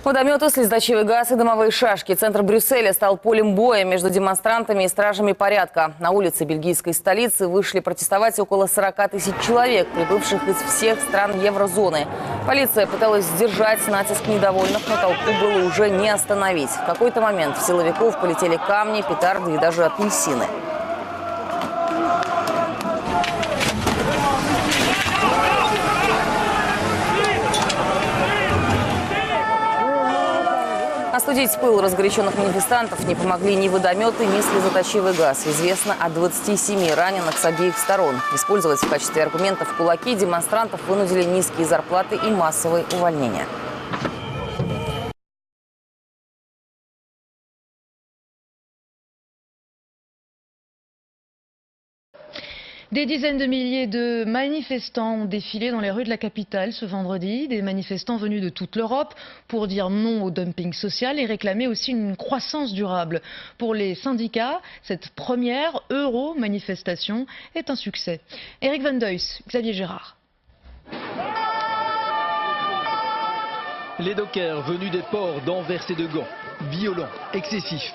Водометы, слезоточивый газ и дымовые шашки. Центр Брюсселя стал полем боя между демонстрантами и стражами порядка. На улицы бельгийской столицы вышли протестовать около 40 тысяч человек, прибывших из всех стран еврозоны. Полиция пыталась сдержать натиск недовольных, но толпу было уже не остановить. В какой-то момент в силовиков полетели камни, петарды и даже апельсины. Остудить пыл разгоряченных манифестантов не помогли ни водометы, ни слезоточивый газ. Известно о 27 раненых с обеих сторон. Использовать в качестве аргументов кулаки демонстрантов вынудили низкие зарплаты и массовые увольнения. Des dizaines de milliers de manifestants ont défilé dans les rues de la capitale ce vendredi. Des manifestants venus de toute l'Europe pour dire non au dumping social et réclamer aussi une croissance durable. Pour les syndicats, cette première euro-manifestation est un succès. Eric Van Duyss, Xavier Gérard. Les dockers venus des ports d'Anvers et de Gand, violents, excessifs.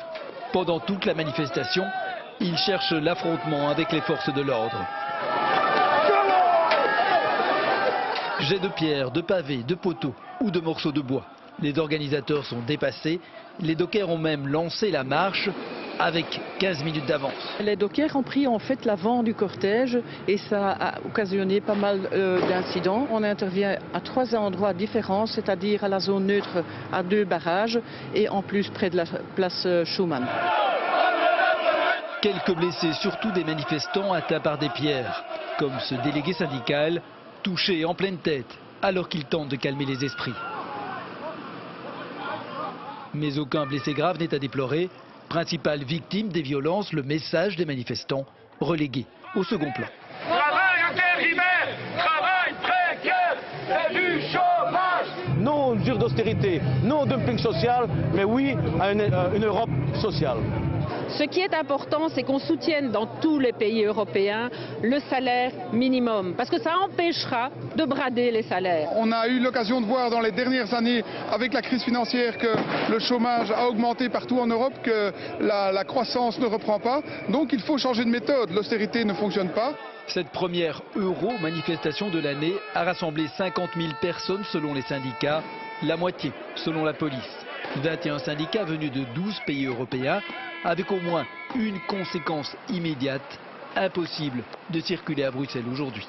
Pendant toute la manifestation, ils cherchent l'affrontement avec les forces de l'ordre. Jets de pierres, de pavés, de poteaux ou de morceaux de bois. Les organisateurs sont dépassés. Les dockers ont même lancé la marche avec 15 minutes d'avance. Les dockers ont pris en fait l'avant du cortège et ça a occasionné pas mal d'incidents. On intervient à 3 endroits différents, c'est-à-dire à la zone neutre à 2 barrages et en plus près de la place Schuman. Quelques blessés, surtout des manifestants atteints par des pierres, comme ce délégué syndical touché en pleine tête alors qu'il tente de calmer les esprits. Mais aucun blessé grave n'est à déplorer. Principale victime des violences, le message des manifestants relégué au second plan. Travail intérimaire, travail précaire et du chômage. Non aux mesures d'austérité, non au dumping social, mais oui à une Europe sociale. Ce qui est important, c'est qu'on soutienne dans tous les pays européens le salaire minimum, parce que ça empêchera de brader les salaires. On a eu l'occasion de voir dans les dernières années, avec la crise financière, que le chômage a augmenté partout en Europe, que la croissance ne reprend pas. Donc il faut changer de méthode, l'austérité ne fonctionne pas. Cette première euro-manifestation de l'année a rassemblé 50 000 personnes selon les syndicats, la moitié selon la police. 21 syndicats venus de 12 pays européens, avec au moins une conséquence immédiate, impossible de circuler à Bruxelles aujourd'hui.